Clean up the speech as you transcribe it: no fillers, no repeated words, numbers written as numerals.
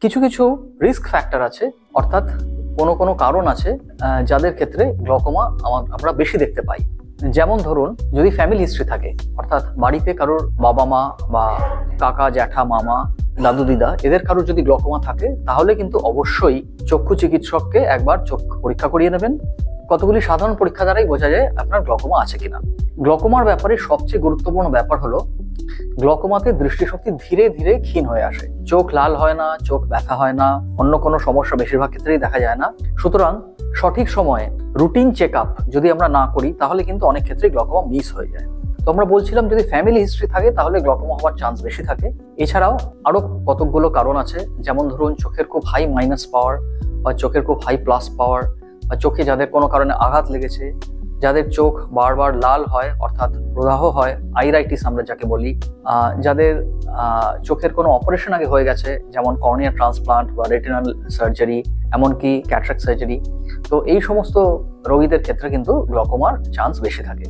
কিছু কিছু risk factor আছে, অর্থাৎ কোনো কোনো কারণ আছে যাদের ক্ষেত্রে গ্লকোমা আমরা বেশি দেখতে পাই। যেমন ধরুন, যদি ফ্যামিলি হিস্ট্রি থাকে, অর্থাৎ বাড়িতে কারোর বাবা মা বা কাকা জ্যাঠা মামা দাদু দিদা এদের কারোর যদি গ্লকোমা থাকে, তাহলে কিন্তু অবশ্যই চক্ষু চিকিৎসককে একবার চোখ পরীক্ষা করিয়ে নেবেন। কতগুলি সাধারণ পরীক্ষা দ্বারাই বোঝা যায় আপনার গ্লকোমা আছে কিনা। গ্লকোমার ব্যাপারে সবচেয়ে গুরুত্বপূর্ণ ব্যাপার হলো, গ্লকোমাতে দৃষ্টিশক্তি ধীরে ধীরে ক্ষীণ হয়ে আসে। চোখ লাল হয় না, চোখ ব্যথা হয় না, অন্য কোনো সমস্যা বেশিরভাগ ক্ষেত্রেই দেখা যায় না। সুতরাং সঠিক সময়ে রুটিন চেক আপ যদি আমরা না করি, তাহলে কিন্তু অনেক ক্ষেত্রে গ্লকোমা মিস হয়ে যায়। তো আমরা বলছিলাম, যদি ফ্যামিলি হিস্ট্রি থাকে তাহলে গ্লকোমা হওয়ার চান্স বেশি থাকে। এছাড়াও আরো কতকগুলো কারণ আছে, যেমন ধরুন চোখের খুব হাই মাইনাস পাওয়ার, বা চোখের খুব হাই প্লাস পাওয়ার, বা চোখে যাদের কোনো কারণে আঘাত লেগেছে, যাদের চোখ বারবার লাল হয় অর্থাৎ প্রদাহ হয়, আইরাইটিস আমরা যাকে বলি, যাদের চোখের কোনো অপারেশন আগে হয়ে গেছে, যেমন কর্নিয়া ট্রান্সপ্লান্ট বা রেটিনাল সার্জারি, এমনকি ক্যাটারাক্ট সার্জারি। তো এই সমস্ত রোগীদের ক্ষেত্রে কিন্তু গ্লকোমার চান্স বেশি থাকে।